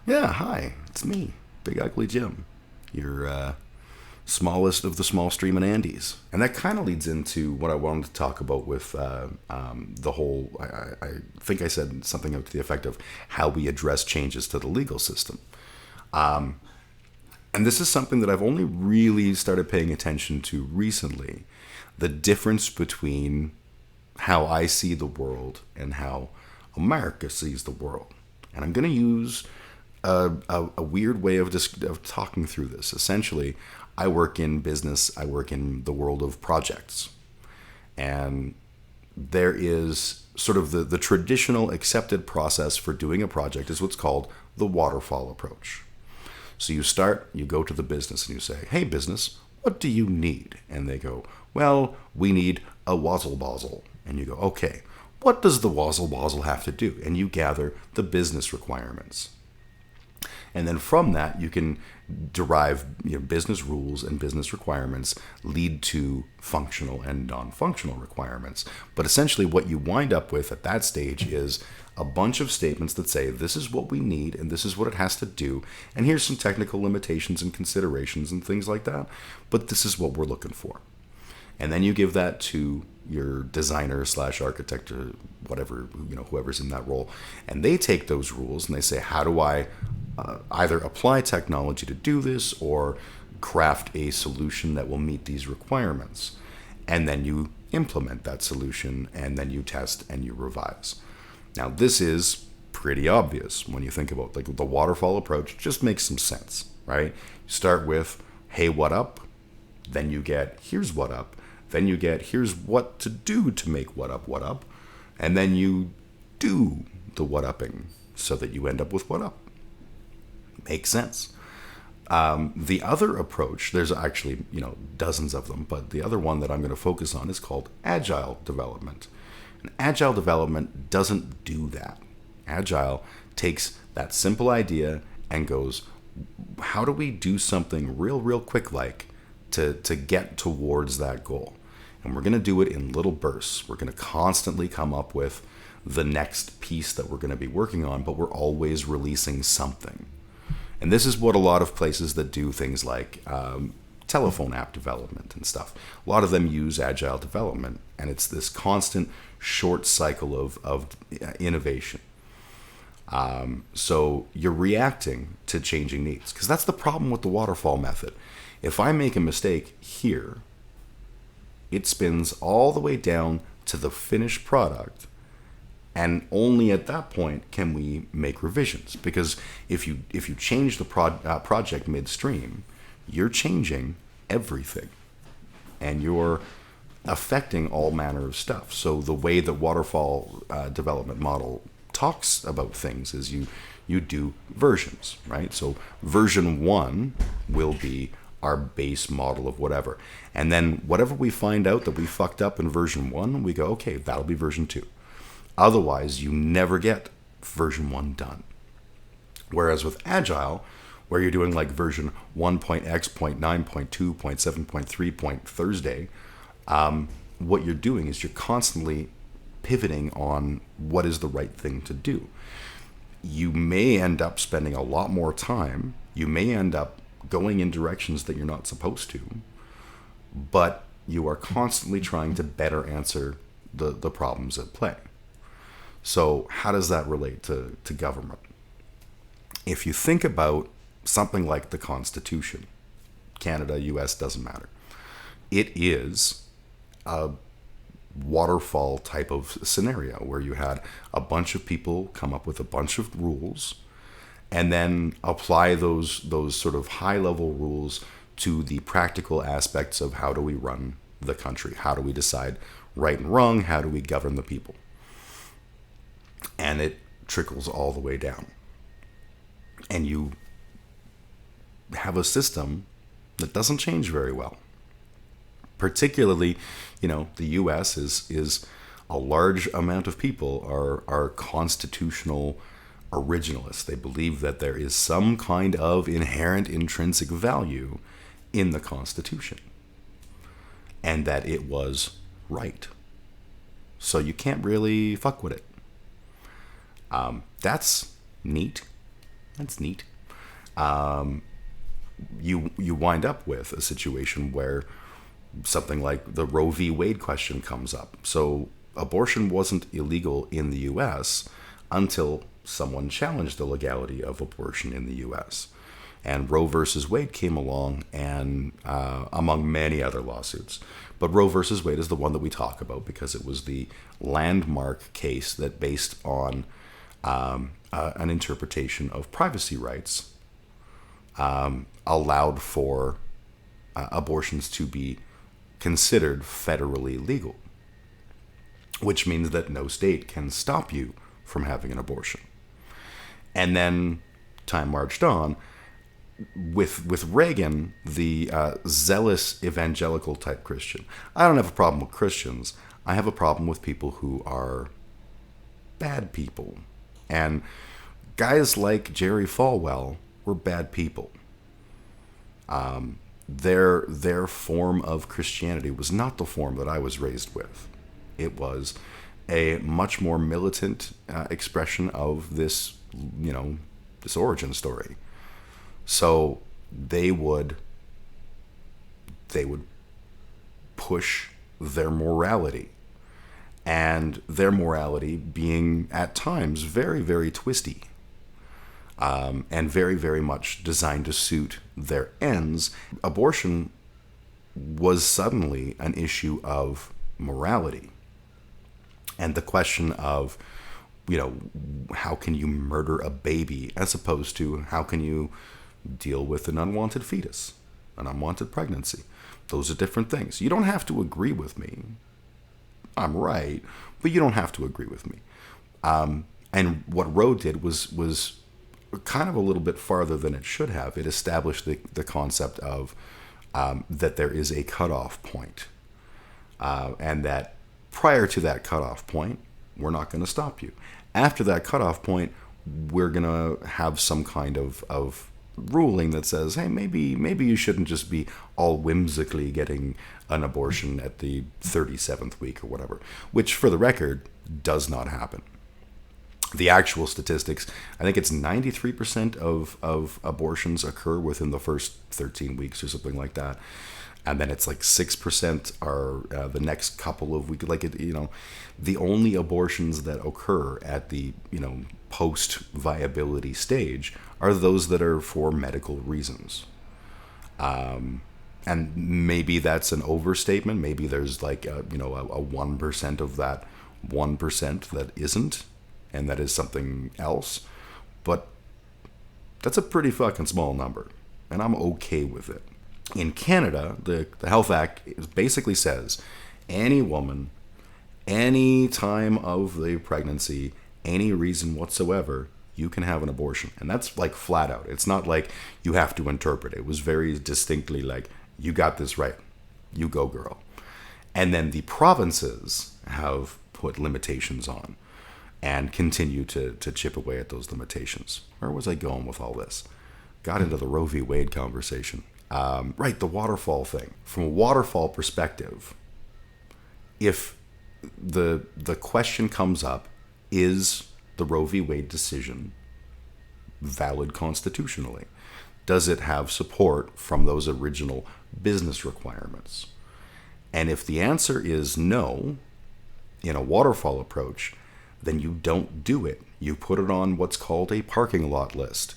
Yeah, hi, it's me, Big Ugly Jim, your smallest of the small stream and Andes. And that kind of leads into what I wanted to talk about with the whole, I think I said something to the effect of how we address changes to the legal system. And this is something that I've only really started paying attention to recently. The difference between how I see the world and how America sees the world. And I'm going to use a weird way of talking through this. Essentially, I work in business, I work in the world of projects. And there is sort of the traditional accepted process for doing a project is what's called the waterfall approach. So you start, you go to the business and you say, hey, business, what do you need? And they go, well, we need a wazzle bozzle. And you go, okay, what does the wazzle bozzle have to do? And you gather the business requirements. And then from that, you can derive business rules and business requirements lead to functional and non-functional requirements. But essentially what you wind up with at that stage is a bunch of statements that say this is what we need and this is what it has to do. And here's some technical limitations and considerations and things like that. But this is what we're looking for. And then you give that to your designer slash architect or whatever, whoever's in that role. And they take those rules and they say, how do I either apply technology to do this or craft a solution that will meet these requirements? And then you implement that solution and then you test and you revise. Now, this is pretty obvious when you think about the waterfall approach. Just makes some sense, right? You start with, hey, what up? Then you get, here's what up. Then you get, here's what to do to make what up. And then you do the what upping so that you end up with what up. Makes sense. The other approach, there's actually, dozens of them, but the other one that I'm going to focus on is called agile development. And agile development doesn't do that. Agile takes that simple idea and goes, how do we do something real quick to get towards that goal? And we're going to do it in little bursts. We're going to constantly come up with the next piece that we're going to be working on, but we're always releasing something. And this is what a lot of places that do things like telephone app development and stuff, a lot of them use agile development, and it's this constant short cycle of innovation. So you're reacting to changing needs, because that's the problem with the waterfall method. If I make a mistake here, it spins all the way down to the finished product, and only at that point can we make revisions. Because if you change the project midstream, you're changing everything, and you're affecting all manner of stuff. So the way the waterfall development model talks about things is you do versions, right? So version 1 will be our base model of whatever. And then whatever we find out that we fucked up in version 1, we go, okay, that'll be version 2. Otherwise, you never get version 1 done. Whereas with Agile, where you're doing like version 1.x, 0.9, 0.2, 0.7.3, Thursday, what you're doing is you're constantly pivoting on what is the right thing to do. You may end up spending a lot more time. You may end up going in directions that you're not supposed to, but you are constantly trying to better answer the problems at play. So how does that relate to government? If you think about something like the Constitution, Canada, US, doesn't matter. It is a waterfall type of scenario where you had a bunch of people come up with a bunch of rules and then apply those sort of high-level rules to the practical aspects of how do we run the country, how do we decide right and wrong, how do we govern the people. And it trickles all the way down. And you have a system that doesn't change very well. Particularly, the U.S. is a large amount of people are constitutional originalists. They believe that there is some kind of inherent intrinsic value in the Constitution and that it was right. So you can't really fuck with it. That's neat. That's neat. You wind up with a situation where something like the Roe v. Wade question comes up. So abortion wasn't illegal in the U.S. until someone challenged the legality of abortion in the U.S. And Roe versus Wade came along, and among many other lawsuits. But Roe versus Wade is the one that we talk about because it was the landmark case that, based on an interpretation of privacy rights, allowed for abortions to be considered federally legal, which means that no state can stop you from having an abortion. And then time marched on. With Reagan, the zealous evangelical type Christian. I don't have a problem with Christians. I have a problem with people who are bad people. And guys like Jerry Falwell were bad people. Their form of Christianity was not the form that I was raised with. It was a much more militant expression of this, this origin story. So they would push their morality, and their morality being at times very, very twisty, and very, very much designed to suit their ends. Abortion was suddenly an issue of morality, and the question of, how can you murder a baby, as opposed to how can you deal with an unwanted fetus, an unwanted pregnancy. Those are different things. You don't have to agree with me. I'm right, but you don't have to agree with me. And what Roe did was kind of a little bit farther than it should have. It established the concept of that there is a cutoff point, and that prior to that cutoff point, we're not going to stop you. After that cutoff point, we're going to have some kind of ruling that says, hey, maybe you shouldn't just be all whimsically getting an abortion at the 37th week or whatever, which, for the record, does not happen. The actual statistics, I think it's 93% of abortions occur within the first 13 weeks or something like that. And then it's like 6% are the next couple of weeks. The only abortions that occur at the, post-viability stage are those that are for medical reasons. And maybe that's an overstatement. Maybe there's a 1% of that 1% that isn't, and that is something else. But that's a pretty fucking small number, and I'm okay with it. In Canada, the Health Act basically says any woman, any time of the pregnancy, any reason whatsoever, you can have an abortion. And that's flat out. It's not like you have to interpret it. It was very distinctly you got this right. You go, girl. And then the provinces have put limitations on and continue to chip away at those limitations. Where was I going with all this? Got into the Roe v. Wade conversation. Right, the waterfall thing. From a waterfall perspective, if the question comes up, is the Roe v. Wade decision valid constitutionally? Does it have support from those original business requirements? And if the answer is no, in a waterfall approach, then you don't do it. You put it on what's called a parking lot list,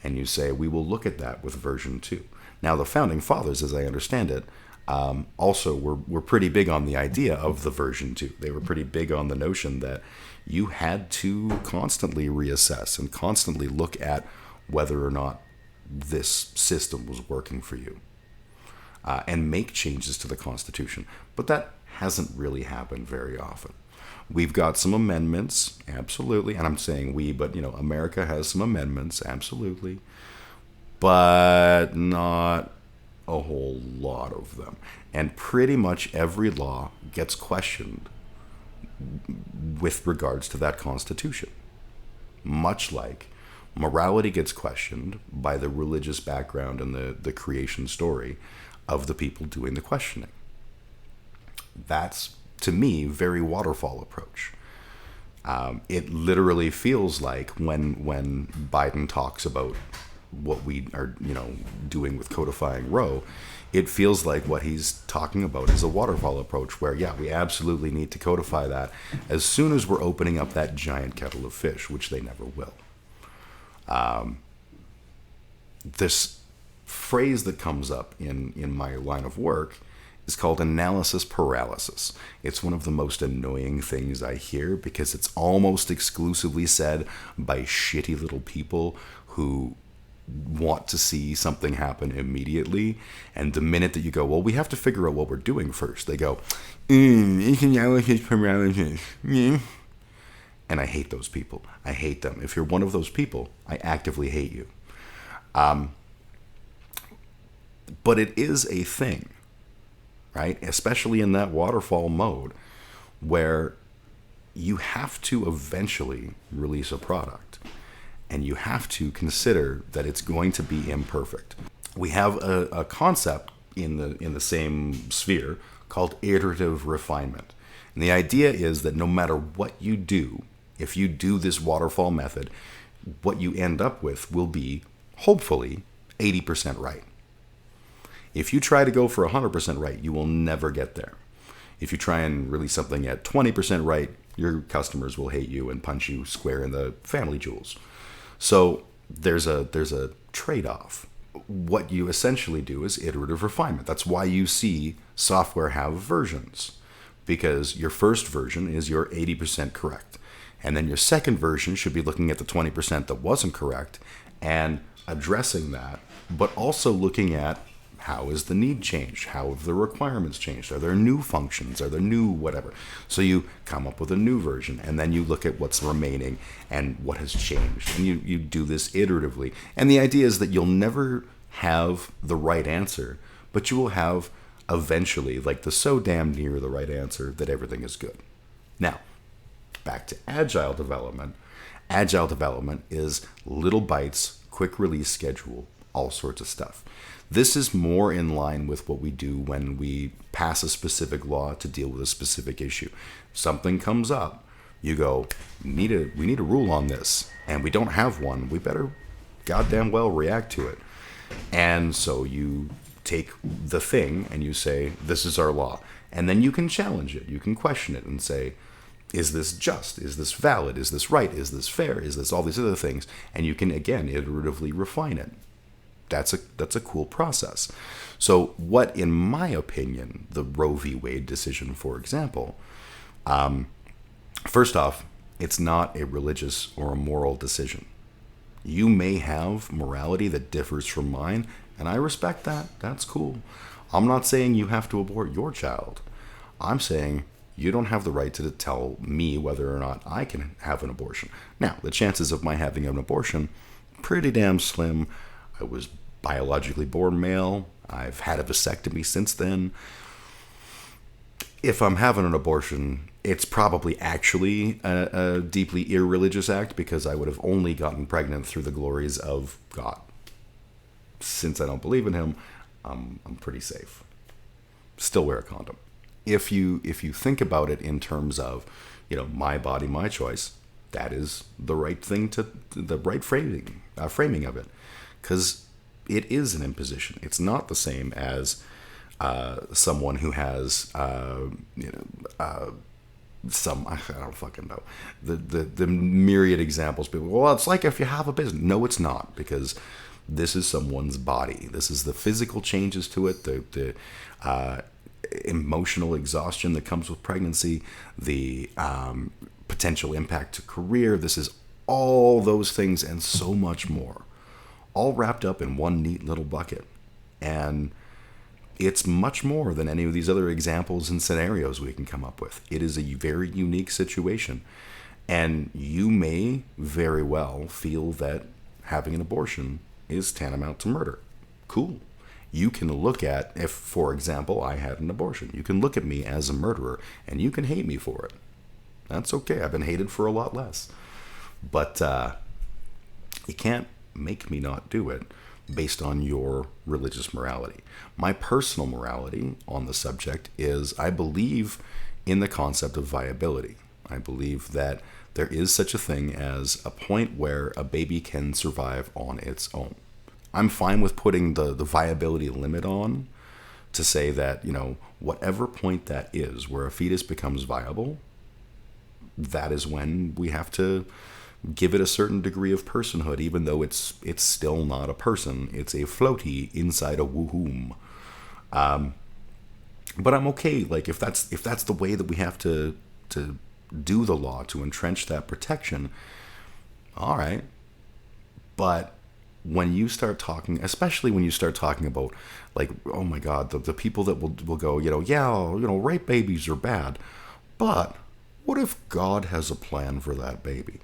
and you say, we will look at that with version 2. Now, the Founding Fathers, as I understand it, also were pretty big on the idea of the version 2. They were pretty big on the notion that you had to constantly reassess and constantly look at whether or not this system was working for you, and make changes to the Constitution. But that hasn't really happened very often. We've got some amendments, absolutely, and I'm saying we, but America has some amendments, absolutely, but not a whole lot of them. And pretty much every law gets questioned with regards to that Constitution. Much like morality gets questioned by the religious background and the creation story of the people doing the questioning. That's, to me, very waterfall approach. It literally feels like when Biden talks about what we are, doing with codifying Roe, it feels like what he's talking about is a waterfall approach where, yeah, we absolutely need to codify that as soon as we're opening up that giant kettle of fish, which they never will. This phrase that comes up in my line of work is called analysis paralysis. It's one of the most annoying things I hear because it's almost exclusively said by shitty little people who want to see something happen immediately. And the minute that you go, well, we have to figure out what we're doing first, they go, it's analysis paralysis. And I hate those people. I hate them. If you're one of those people, I actively hate you. But it is a thing, right? Especially in that waterfall mode where you have to eventually release a product and you have to consider that it's going to be imperfect. We have a concept in the same sphere called iterative refinement. And the idea is that no matter what you do, if you do this waterfall method, what you end up with will be, hopefully, 80% right. If you try to go for 100% right, you will never get there. If you try and release something at 20% right, your customers will hate you and punch you square in the family jewels. So there's a trade-off. What you essentially do is iterative refinement. That's why you see software have versions, because your first version is your 80% correct. And then your second version should be looking at the 20% that wasn't correct and addressing that, but also looking at how has the need changed? How have the requirements changed? Are there new functions? Are there new whatever? So you come up with a new version, and then you look at what's remaining and what has changed. And you do this iteratively. And the idea is that you'll never have the right answer, but you will have eventually, like the so damn near the right answer that everything is good. Now, back to agile development. Agile development is little bites, quick release schedule, all sorts of stuff. This is more in line with what we do when we pass a specific law to deal with a specific issue. Something comes up, you go, we need a rule on this, and we don't have one. We better goddamn well react to it. And so you take the thing and you say, this is our law. And then you can challenge it. You can question it and say, is this just? Is this valid? Is this right? Is this fair? Is this all these other things? And you can, again, iteratively refine it. That's a cool process. So what, in my opinion, the Roe v. Wade decision, for example, first off, it's not a religious or a moral decision. You may have morality that differs from mine, and I respect that. That's cool. I'm not saying you have to abort your child. I'm saying you don't have the right to tell me whether or not I can have an abortion. Now, the chances of my having an abortion, pretty damn slim. I was biologically born male. I've had a vasectomy since then. If I'm having an abortion, it's probably actually a deeply irreligious act because I would have only gotten pregnant through the glories of God. Since I don't believe in him, I'm pretty safe. Still wear a condom. If you think about it in terms of, my body, my choice, that is the right thing the right framing of it. Because it is an imposition. It's not the same as someone who has, some, I don't fucking know, the myriad examples. People, well, it's like if you have a business. No, it's not, because this is someone's body. This is the physical changes to it, the emotional exhaustion that comes with pregnancy, the potential impact to career. This is all those things and so much more, all wrapped up in one neat little bucket. And it's much more than any of these other examples and scenarios we can come up with. It is a very unique situation. And you may very well feel that having an abortion is tantamount to murder. Cool. You can look at, if, for example, I had an abortion, you can look at me as a murderer and you can hate me for it. That's okay. I've been hated for a lot less. But you can't make me not do it based on your religious morality. My personal morality on the subject is I believe in the concept of viability. I believe that there is such a thing as a point where a baby can survive on its own. I'm fine with putting the viability limit on to say that, whatever point that is where a fetus becomes viable, that is when we have to give it a certain degree of personhood, even though it's still not a person. It's a floaty inside a womb. But I'm okay. Like if that's the way that we have to do the law to entrench that protection, all right. But when you start talking, especially when you start talking about, like, oh my God, the people that will go, yeah, rape babies are bad, but what if God has a plan for that baby?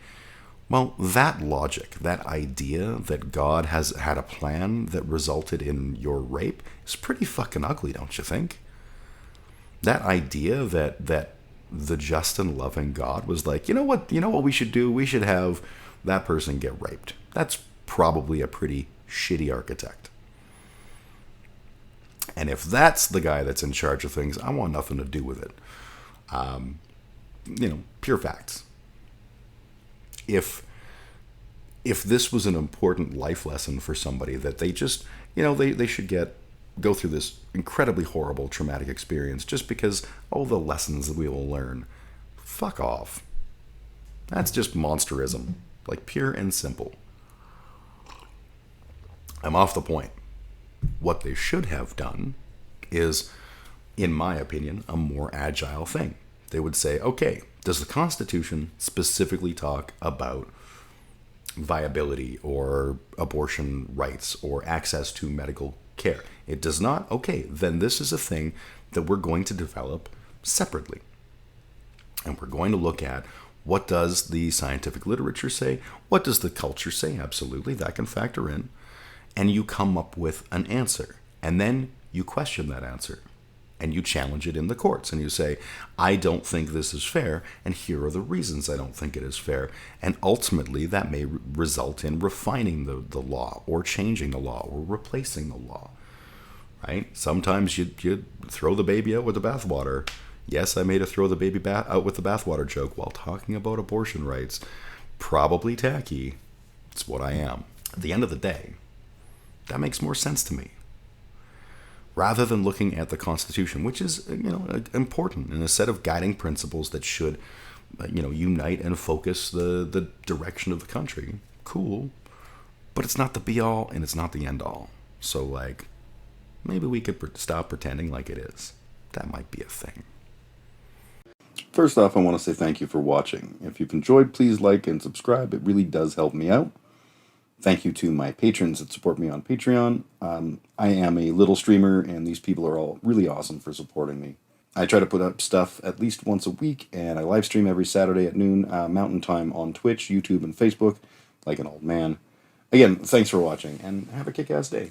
Well, that logic, that idea that God has had a plan that resulted in your rape is pretty fucking ugly, don't you think? That idea that the just and loving God was like, you know what we should do? We should have that person get raped. That's probably a pretty shitty architect. And if that's the guy that's in charge of things, I want nothing to do with it. Pure facts. If this was an important life lesson for somebody that they just, they should go through this incredibly horrible traumatic experience just because, the lessons that we will learn. Fuck off. That's just monsterism. Like, pure and simple. I'm off the point. What they should have done is, in my opinion, a more agile thing. They would say, okay, does the Constitution specifically talk about viability or abortion rights or access to medical care? It does not? Okay, then this is a thing that we're going to develop separately. And we're going to look at, what does the scientific literature say? What does the culture say? Absolutely, that can factor in. And you come up with an answer. And then you question that answer. And you challenge it in the courts. And you say, I don't think this is fair, and here are the reasons I don't think it is fair. And ultimately, that may result in refining the law, or changing the law, or replacing the law. Right? Sometimes you throw the baby out with the bathwater. Yes, I made a throw the baby out with the bathwater joke while talking about abortion rights. Probably tacky. It's what I am. At the end of the day, that makes more sense to me. Rather than looking at the Constitution, which is, important, and a set of guiding principles that should, unite and focus the direction of the country. Cool. But it's not the be-all, and it's not the end-all. So, maybe we could stop pretending like it is. That might be a thing. First off, I want to say thank you for watching. If you've enjoyed, please like and subscribe. It really does help me out. Thank you to my patrons that support me on Patreon. I am a little streamer, and these people are all really awesome for supporting me. I try to put up stuff at least once a week, and I live stream every Saturday at noon Mountain Time on Twitch, YouTube, and Facebook, like an old man. Again, thanks for watching, and have a kick-ass day.